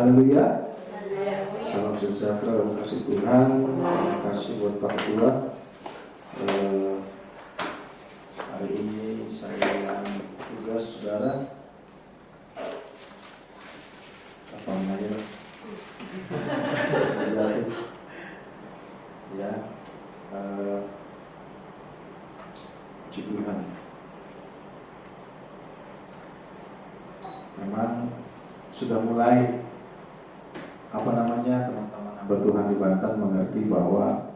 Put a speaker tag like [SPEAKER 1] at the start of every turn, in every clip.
[SPEAKER 1] Haleluya. Salam sejahtera, terima kasih Tuhan. Terima kasih buat Pak Ketua. Hari ini saya tugas saudara apa namanya? Ya, puji Tuhan. Memang sudah mulai teman-teman hamba Tuhan di Banten mengerti bahwa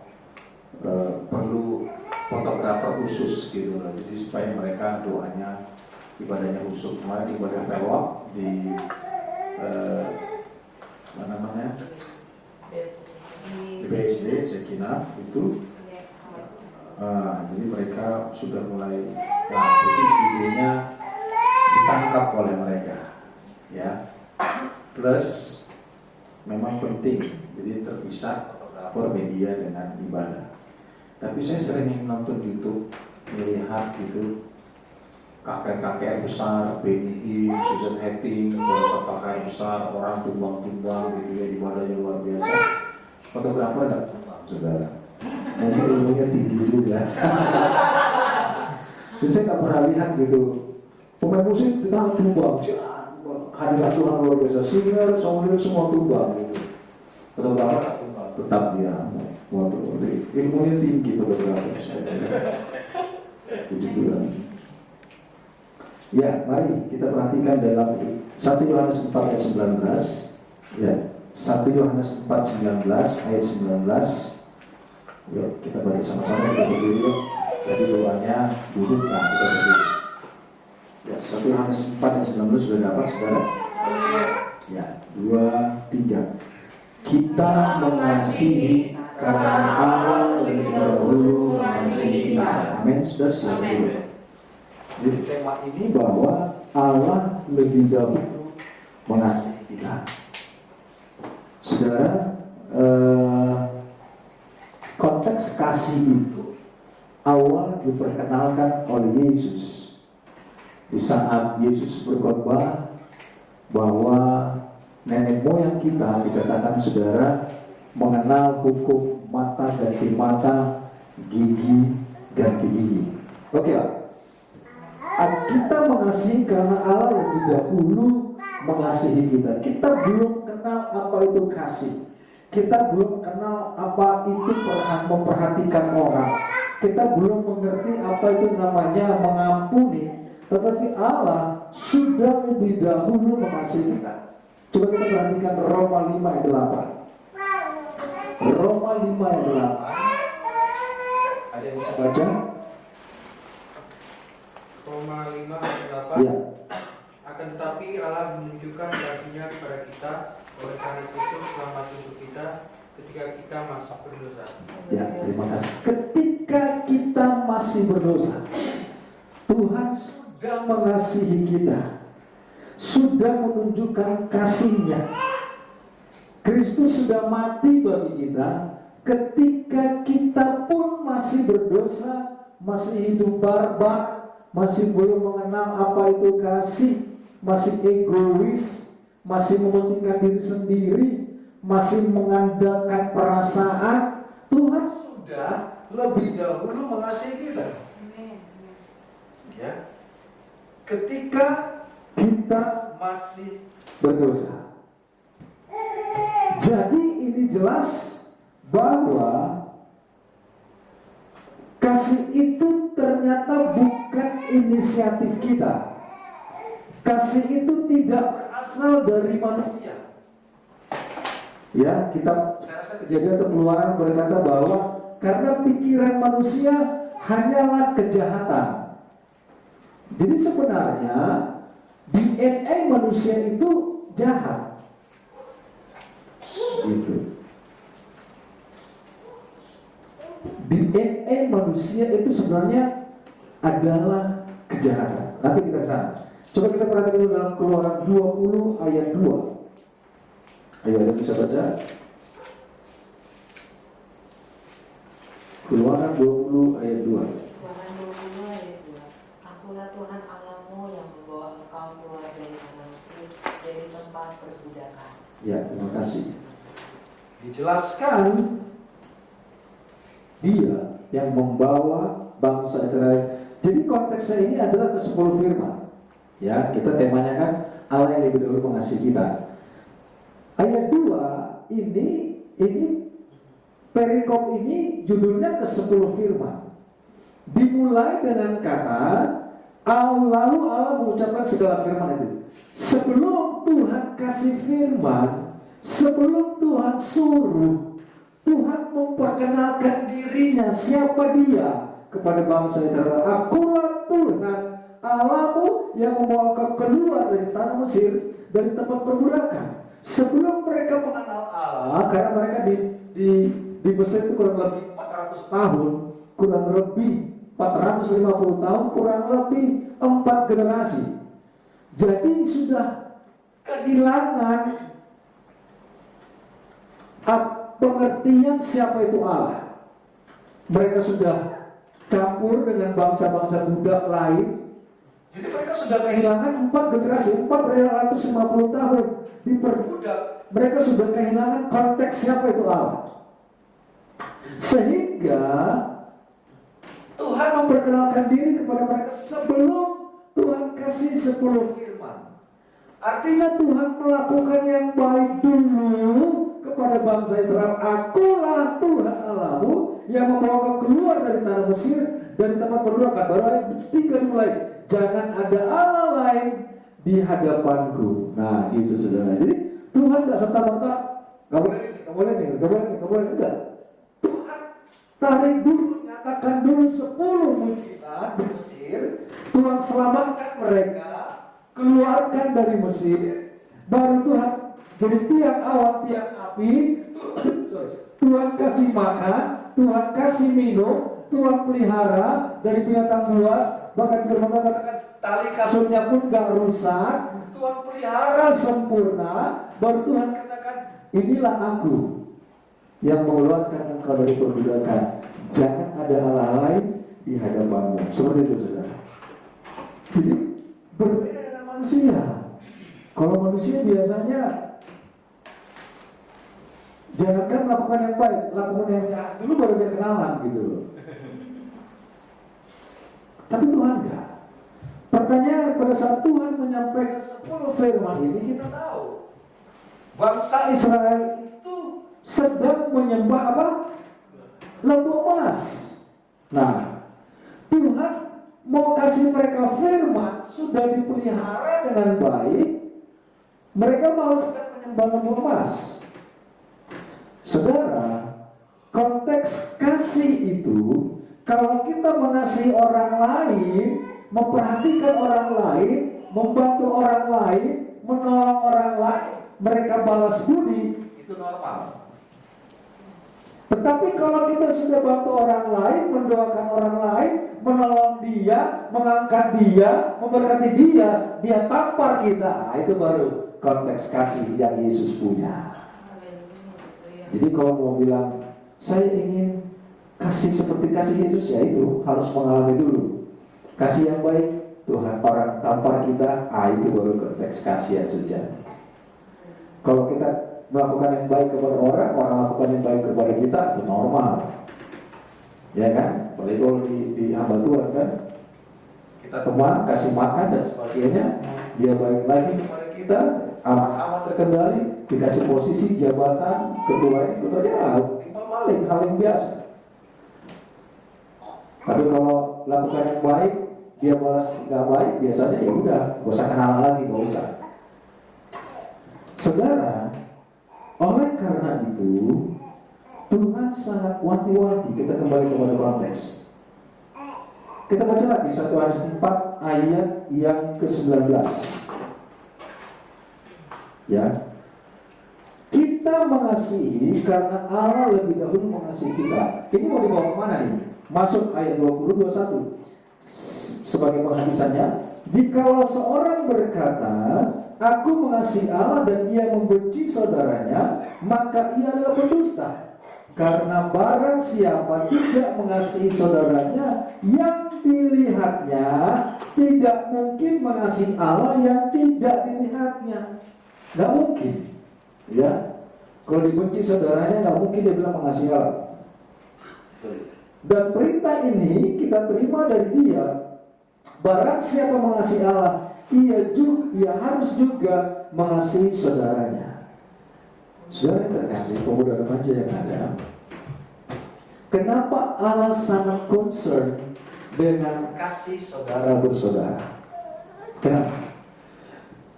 [SPEAKER 1] perlu fotografer khusus gitu loh. Jadi supaya mereka doanya ibadahnya khusus. Kemarin ibadah vlog di di BSD Sekina itu jadi mereka sudah mulai jadi videonya ditangkap oleh mereka ya, plus memang penting, jadi terpisah fotografer media dengan ibadah. Tapi saya sering nonton YouTube, melihat gitu kakek-kakek besar, Benny Hinn, Susan Hatting, beberapa kakek besar, orang tumbang-tumbang gitu ya, ibadahnya luar biasa. Fotografer nggak tumbang, saudara. Mungkin ilmunya tinggi juga. Jadi saya nggak pernah lihat gitu. Pemain musik kita tumbang, hadirat Tuhan luar biasa, singer, songwriter semua tumbang gitu. Fotografer tetap dia ilmunya tinggi fotografer. Puji Tuhan. Ya, mari kita perhatikan dalam 1 Yohanes 4 ayat 19. Ya, 1 Yohanes 4 19 ayat 19. Yuk kita baca sama-sama, kita berdiri yuk. Jadi doanya duduk, nah kita berdiri. Ya, 1 Yohanes 4 ayat 19 sudah dapat saudara? Ya, 2, 3. Kita mengasihi karena Allah lebih dahulu mengasihi kita. Amin, saudara, silakan dulu. Jadi tema ini bahwa Allah lebih dahulu mengasihi kita. Saudara, konteks kasih itu awal diperkenalkan oleh Yesus. Di saat Yesus berkhotbah bahwa nenek moyang kita dikatakan saudara mengenal hukum mata ganti mata, gigi ganti gigi. Oke lah. Kita mengasihi karena Allah lebih dahulu mengasihi kita. Kita belum kenal apa itu kasih. Kita belum kenal apa itu memperhatikan orang. Kita belum mengerti apa itu namanya mengampuni. Tetapi Allah sudah lebih dahulu mengasihi kita. Coba kita perhatikan Roma 5 ayat 8. Roma 5 ayat 8. Ada yang bisa baca?
[SPEAKER 2] Roma 5 ayat 8.
[SPEAKER 1] Ya.
[SPEAKER 2] Akan tetapi Allah menunjukkan kasih-Nya kepada kita oleh karena Kristus selamat untuk kita ketika kita masih berdosa.
[SPEAKER 1] Ya, terima kasih. Ketika kita masih berdosa, Tuhan sudah mengasihi kita, sudah menunjukkan kasih-Nya. Kristus sudah mati bagi kita ketika kita pun masih berdosa, masih hidup barbar, masih belum mengenal apa itu kasih, masih egois, masih mementingkan diri sendiri, masih mengandalkan perasaan. Tuhan sudah lebih dahulu mengasihi kita. Ya, ketika kita masih berdosa. Jadi ini jelas bahwa kasih itu ternyata bukan inisiatif kita. Kasih itu tidak berasal dari manusia. Ya, saya rasa Kejadian atau Keluaran berkata bahwa karena pikiran manusia hanyalah kejahatan. Jadi sebenarnya DNA manusia itu jahat. Gitu. DNA manusia itu sebenarnya adalah kejahatan. Nanti kita ke sana. Coba kita perhatikan dulu dalam Keluaran 20 ayat 2. Ayo, ada bisa baca? Keluaran 20 ayat 2.
[SPEAKER 3] Keluaran 20 ayat 2. Akulah Tuhan Allahmu yang membawa engkau keluar dari Mesir, dari tempat perbudakan.
[SPEAKER 1] Ya. kasih. Dijelaskan dia yang membawa bangsa Israel. Jadi konteksnya ini adalah ke-10 firman. Ya, kita temanya kan Allah yang lebih dahulu mengasihi kita. Ayat 2 ini perikop ini judulnya ke-10 firman. Dimulai dengan kata lalu Allah mengucapkan segala firman itu. Sebelum Tuhan kasih firman, sebelum Tuhan suruh, Tuhan memperkenalkan dirinya, siapa dia kepada bangsa Israel. Akulah Tuhan Allahmu yang membawa kau keluar dari tanah Mesir, dari tempat perbudakan. Sebelum mereka mengenal Allah, karena mereka di Mesir itu kurang lebih 400 tahun, kurang lebih 450 tahun, kurang lebih 4 generasi. Jadi sudah kehilangan pengertian siapa itu Allah. Mereka sudah campur dengan bangsa-bangsa budak lain. Jadi mereka sudah kehilangan 4 generasi, 450 tahun diperbudak. Mereka sudah kehilangan konteks siapa itu Allah. Sehingga Tuhan memperkenalkan diri kepada mereka sebelum Tuhan kasih 10 firman. Artinya Tuhan melakukan yang baik dulu kepada bangsa Israel. Akulah Tuhan Allahmu yang membawa kau keluar dari tanah Mesir, dari tempat perbudakan. Baru ayat 3 dimulai. Jangan ada Allah lain di hadapanku. Nah, itu saudara. Jadi Tuhan gak serta-merta gak boleh nih. Enggak. Tuhan tarik dulu, nyatakan dulu 10 mujizat di Mesir. Tuhan selamatkan mereka, keluarkan dari Mesir. Baru Tuhan jadi tiang awan, tiang api. Tuhan kasih makan, Tuhan kasih minum, Tuhan pelihara dari binatang buas. Bahkan firman Tuhan katakan tali kasurnya pun gak rusak. Tuhan pelihara sempurna. Baru Tuhan katakan, inilah aku yang mengeluarkan engkau dari perbudakan. Jangan ada Allah lain di hadapanmu. Seperti itu saudara. Jadi berbeda dengan manusia. Kalau manusia biasanya jangankan melakukan yang baik, lakukan yang jahat dulu baru dia kenalan gitu loh. Tapi Tuhan enggak. Pertanyaan pada saat Tuhan menyampaikan 10 firman ini, kita tahu bangsa Israel itu sedang menyembah apa? Lembu emas. Nah, Tuhan mau kasih mereka firman, sudah dipelihara dengan baik, mereka malah sedang menyembah lembu emas. Saudara, konteks kasih itu, kalau kita mengasihi orang lain, memperhatikan orang lain, membantu orang lain, menolong orang lain, mereka balas budi, itu normal. Tetapi kalau kita sudah bantu orang lain, mendoakan orang lain, menolong dia, mengangkat dia, memberkati dia, dia tampar kita, nah, itu baru konteks kasih yang Yesus punya. Jadi kalau mau bilang, saya ingin kasih seperti kasih Yesus, ya itu harus mengalami dulu. Kasih yang baik, Tuhan orang tampar kita, itu baru konteks kasih yang sejati. Kalau kita melakukan yang baik kepada orang melakukan yang baik kepada kita, itu normal. Ya kan? Apalagi kalau di hamba Tuhan kan, kita teman, kasih makan dan sebagainya, dia baik lagi kepada kita, aman-aman terkendali, dikasih posisi, jabatan, ketua ya, paling hal yang biasa. Tapi kalau lakukan yang baik, dia balas nggak baik, biasanya ya udah, gak usah kenal lagi, gak usah. Saudara, oleh karena itu Tuhan sangat wanti-wanti. Kita kembali kepada konteks. Kita baca lagi 1 Yohanes 4 ayat yang ke-19. Ya, kita mengasihi karena Allah lebih dahulu mengasihi kita. Ini mau dibawa kemana nih? Masuk ayat 20-21 sebagai penghabisannya. Jikalau seorang berkata, aku mengasihi Allah dan ia membenci saudaranya, maka ia adalah pendusta. Karena barang siapa tidak mengasihi saudaranya yang dilihatnya, tidak mungkin mengasihi Allah yang tidak dilihatnya. Gak mungkin. Ya, Kalau dibenci saudaranya, nggak mungkin dia bilang mengasihi Allah. Dan perintah ini kita terima dari dia. Barang siapa mengasihi Allah, ia harus juga mengasihi saudaranya. Saudara yang terkasih, pemuda remaja yang ada, kenapa Allah sangat concern dengan kasih saudara bersaudara? Kenapa?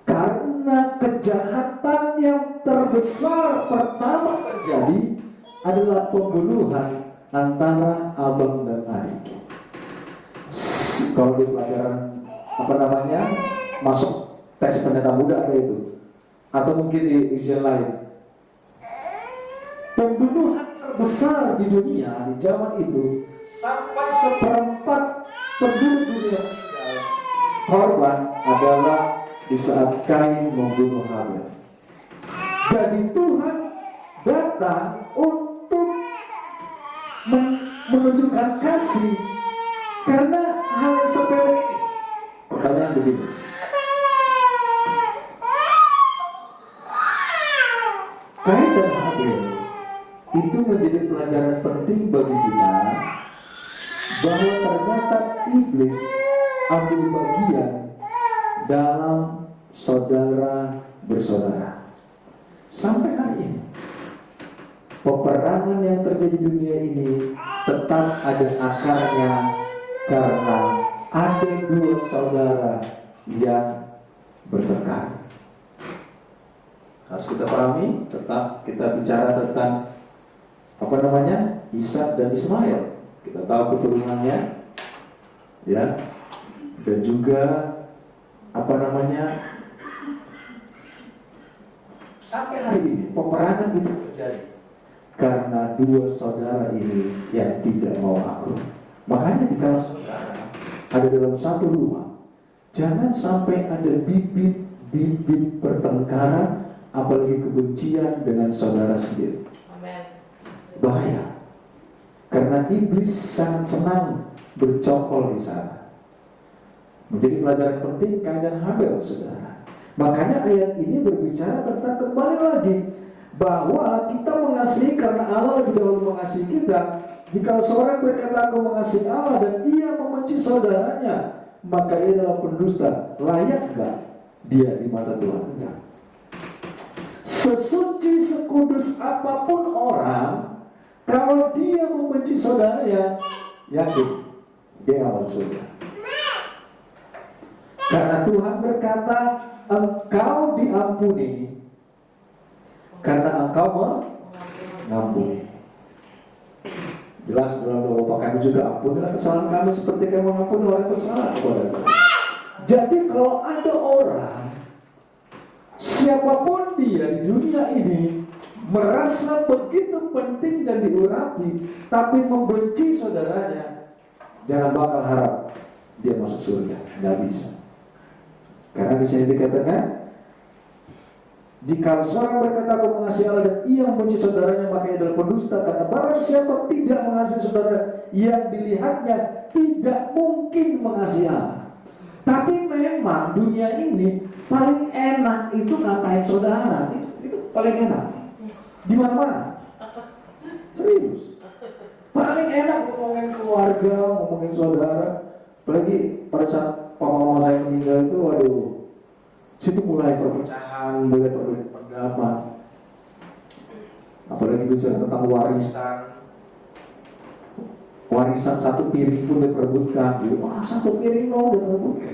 [SPEAKER 1] Karena kejahatan yang terbesar pertama terjadi adalah pembunuhan antara abang dan adik. Kalau di pelajaran masuk tes pendeta muda ada itu, atau mungkin di ujian lain, pembunuhan terbesar di dunia di zaman itu sampai seperempat penduduk dunia meninggal, korban adalah di saat Kain membunuh Habel. Jadi Tuhan datang untuk menunjukkan kasih karena hal yang sepele ini. Pertanyaan begini, Kain dan Habel itu menjadi pelajaran penting bagi kita bahwa ternyata iblis ambil bagian dalam saudara bersaudara. Sampai hari ini peperangan yang terjadi di dunia ini tetap ada akarnya karena ada dua saudara yang bertengkar. Harus kita pahami, tetap kita bicara tentang Ishak dan Ismail. Kita tahu keturunannya, ya, dan juga sampai hari ini peperangan itu terjadi karena dua saudara ini yang tidak mau akur. Makanya di kalangan saudara ada dalam satu rumah, jangan sampai ada bibit pertengkaran, apalagi kebencian dengan saudara sendiri. Bahaya. Karena iblis sangat senang bercokol di sana. Menjadi pelajaran penting Kain dan Habel, saudara. Makanya ayat ini berbicara tentang kembali lagi bahwa kita mengasihi karena Allah lebih dahulu mengasihi kita. Jika seorang berkata aku mengasihi Allah dan ia membenci saudaranya, maka ia adalah pendusta. Layak enggak dia di mata Tuhan? Enggak. Sesuci sekudus apapun orang, kalau dia membenci saudaranya, yakin dia akan surga. Karena Tuhan berkata, engkau diampuni karena engkau mengampuni. Jelas dalam doa Bapa Kami juga, ampunilah kesalahan kami seperti kami mengampuni orang bersalah kepada kami. Jadi kalau ada orang, siapapun dia di dunia ini, merasa begitu penting dan diurapi, tapi membenci saudaranya, jangan bakal harap dia masuk surga. Nggak bisa. Karena di sini dikatakan, jika seorang berkata aku mengasihi Allah dan ia membenci saudaranya, maka ia adalah pendusta. Karena barang siapa tidak mengasihi saudara yang dilihatnya, tidak mungkin mengasihi Allah. Tapi memang dunia ini paling enak itu ngatain saudara, itu paling enak. Di mana-mana. Serius. Paling enak ngomongin keluarga, ngomongin saudara. Apalagi pada saat papa-mama saya meninggal itu, waduh, situ mulai perpecahan, mulai perbedaan pendapat. Apalagi bicara tentang warisan. Warisan satu piring pun diperebutkan. Wah, satu piring dong diperebutkan.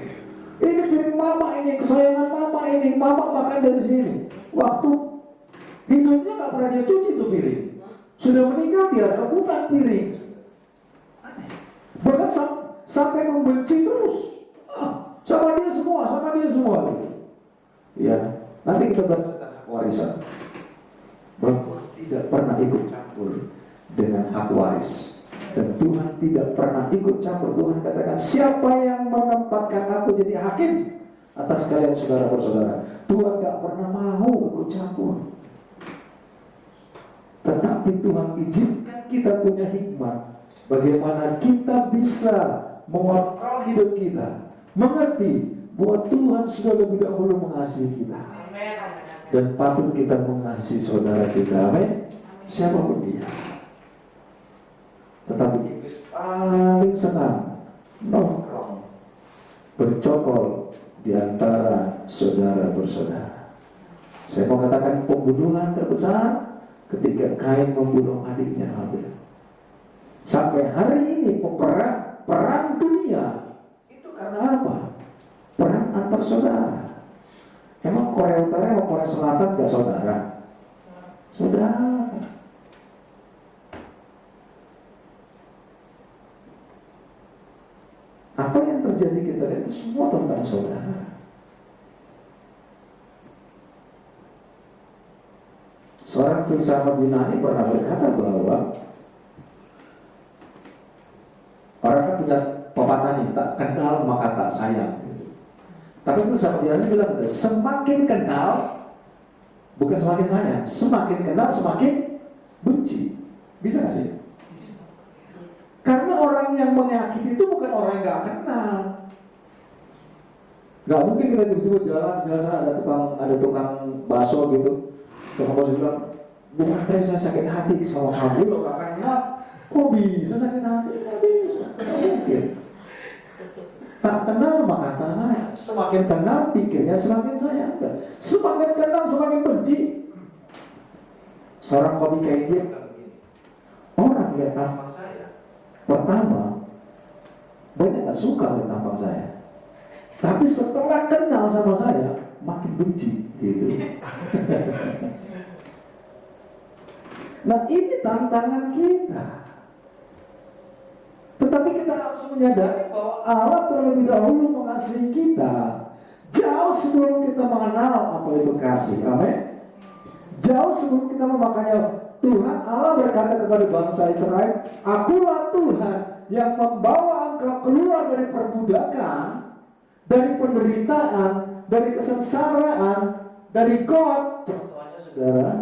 [SPEAKER 1] Ini piring mama ini, kesayangan mama ini, mama makan dari sini. Waktu hidupnya nggak pernah dia cuci tuh piring. Sudah meninggal dia rebutan piring. Bahkan sampai membenci terus. Sama dia semua. Ya, nanti kita bahas tentang hak warisan. Bahwa tidak pernah ikut campur dengan hak waris. Dan Tuhan tidak pernah ikut campur. Tuhan katakan, siapa yang menempatkan aku jadi hakim atas kalian saudara bersaudara? Tuhan gak pernah mau ikut campur. Tetapi Tuhan izinkan kita punya hikmat, bagaimana kita bisa mengontrol hidup kita, mengerti bahwa Tuhan sudah lebih dahulu mengasihi kita.
[SPEAKER 3] Amin.
[SPEAKER 1] Dan patut kita mengasihi saudara kita, amin. Siapapun dia. Tetapi iblis paling senang nongkrong, bercokol di antara saudara bersaudara. Saya mau katakan pembunuhan terbesar ketika Kain membunuh adiknya Habil. Sampai hari ini perang dunia itu karena apa? Perang antar saudara. Emang Korea Utara sama Korea Selatan gak saudara? Saudara. Apa yang terjadi kita lihat itu semua tentang saudara. Seorang filsafat Yunani pernah berkata bahwa orang kan punya pepatah nih, tak kenal maka tak sayang. Tapi filsafat Yunani bilang semakin kenal, bukan semakin sayang, semakin kenal semakin benci. Bisa gak sih? Karena orang yang menyakiti itu bukan orang yang gak kenal. Gak mungkin kita tiba-tiba jalan sana ada tukang bakso gitu. Tukang bakso bilang, "Bung Andre, saya sakit hati sama kamu loh kakaknya." Kok bisa sakit hati? Gak bisa, gak mungkin. Tak kenal maka tak sayang. Semakin kenal pikirnya semakin sayang. Semakin kenal semakin benci. Seorang komika India bilang begini, orang lihat tampang saya pertama banyak gak suka lihat tampang saya, tapi setelah kenal sama saya makin benci gitu. Nah ini tantangan kita. Tetapi kita harus menyadari bahwa Allah terlebih dahulu mengasihi kita jauh sebelum kita mengenal apa itu kasih. Amin. Jauh sebelum kita memakainya, Tuhan Allah berkata kepada bangsa Israel, "Akulah Tuhan yang membawa engkau keluar dari perbudakan, dari penderitaan, dari kesengsaraan, dari God." Contohnya saudara.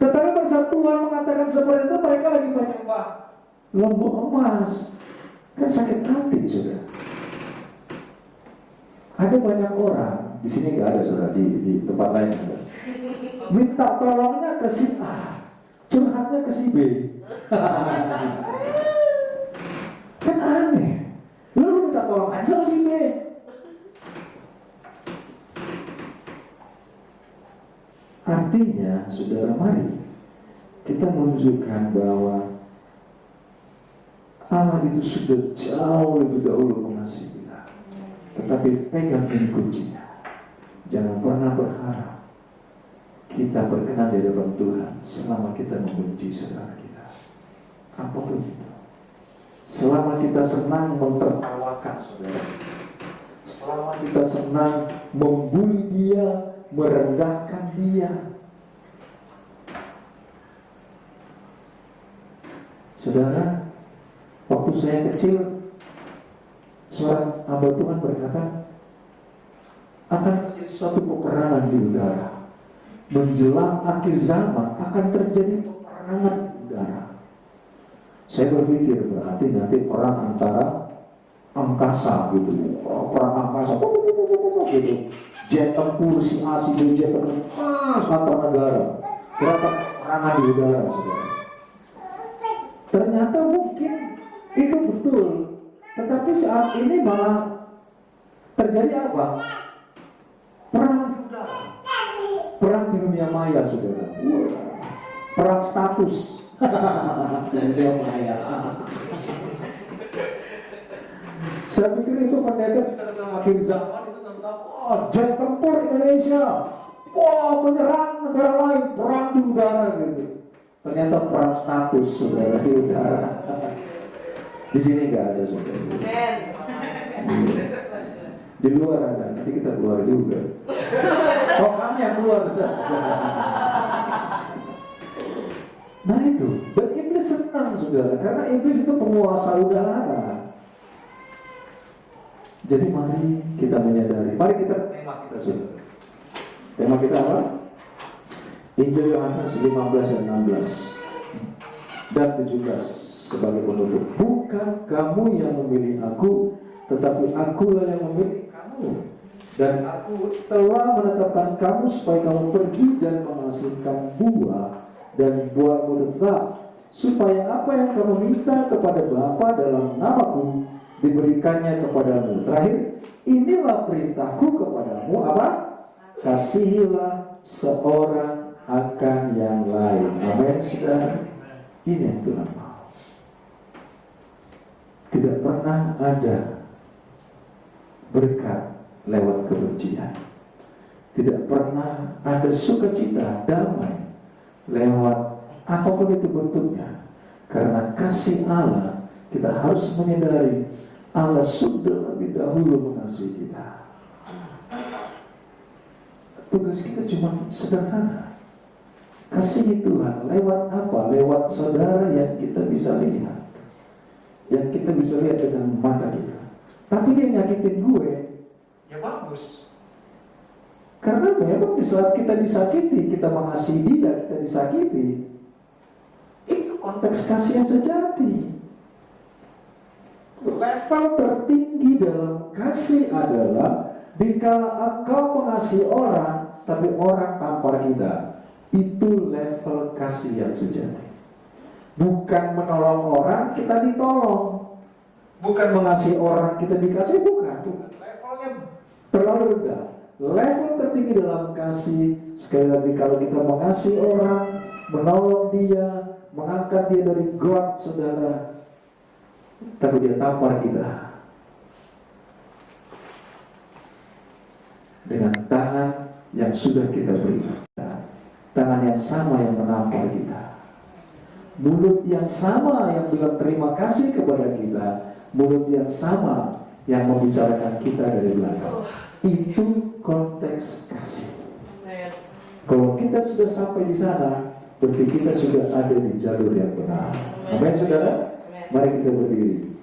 [SPEAKER 1] Tetapi pada saat Tuhan mengatakan seperti itu, mereka lagi menyembah lembu emas, kan sakit hati sudah. Ada banyak orang di sini nggak ada sudah di tempat lain ada. Minta tolongnya ke si A, curhatnya ke si B. Kan aneh. Lu minta tolong aja sama si B. Artinya, saudara, mari kita menunjukkan bahwa Allah itu sudah jauh lebih dahulu mengasihi kita. Tetapi pegang ini kuncinya. Jangan pernah berharap kita berkenan di hadapan Tuhan selama kita membenci saudara kita. Apapun itu. Selama kita senang mentertawakan saudara kita. Selama kita senang membuli dia, merendahkan dia. Saudara, waktu saya kecil, seorang hamba Tuhan berkata, akan terjadi suatu peperangan di udara. Menjelang akhir zaman akan terjadi peperangan di udara. Saya berpikir berarti nanti perang antara angkasa gitu, perang angkasa, gitu. Jet tempur si A, si B, jet tempur, antar negara. Berapa peperangan di udara, saudara. Ternyata mungkin itu betul, tetapi saat ini malah terjadi apa? Perang di udara, perang di dunia maya, saudara. Perang status. Dunia maya. Saya pikir itu pendeta tentang akhir zaman itu tentang jet tempur Indonesia, menyerang negara lain, perang di udara gitu. Ternyata perang status saudara di udara. Di sini nggak ada saudara. Di luar ada, nanti kita keluar juga. Oh kami yang keluar. Nah itu, dan iblis senang saudara, karena iblis itu penguasa udara. Jadi mari kita menyadari, mari kita ke tema kita saudara. Tema kita apa? Injil Yohanes 15 dan 16 dan 17 sebagai penutup. Bukan kamu yang memilih aku, tetapi akulah yang memilih kamu Dan aku telah menetapkan kamu supaya kamu pergi dan menghasilkan buah, dan buahmu tetap, supaya apa yang kamu minta kepada Bapa dalam namaku diberikannya kepadamu. Terakhir, inilah perintahku kepadamu, apa? Kasihilah seorang akan yang lain. Amin, saudara. Ini yang Tuhan mau. Tidak pernah ada berkat lewat kebencian. Tidak pernah ada sukacita, damai lewat apapun itu bentuknya. Karena kasih Allah, kita harus menyadari Allah sudah lebih dahulu mengasihi kita. Tugas kita cuma sederhana. Kasih Tuhan lewat apa? Lewat saudara yang kita bisa lihat, yang kita bisa lihat dengan mata kita. Tapi dia nyakitin gue, ya bagus. Karena memang di saat kita disakiti, kita mengasihi dia, kita disakiti, itu konteks kasih yang sejati. Level tertinggi dalam kasih adalah dikala engkau mengasihi orang, tapi orang tampar kita. Itu level kasih yang sejati. Bukan menolong orang, kita ditolong. Bukan mengasihi orang, kita dikasih, bukan. Levelnya terlalu rendah. Level tertinggi dalam kasih, sekali lagi, kalau kita mengasihi orang, menolong dia, mengangkat dia dari got, saudara, tapi dia tampar kita dengan tangan yang sudah kita beri, tangan yang sama yang menampar kita, mulut yang sama yang bilang terima kasih kepada kita, mulut yang sama yang membicarakan kita dari belakang. Itu konteks kasih. Kalau kita sudah sampai di sana, berarti kita sudah ada di jalur yang benar. Amin, saudara. Mari kita berdiri.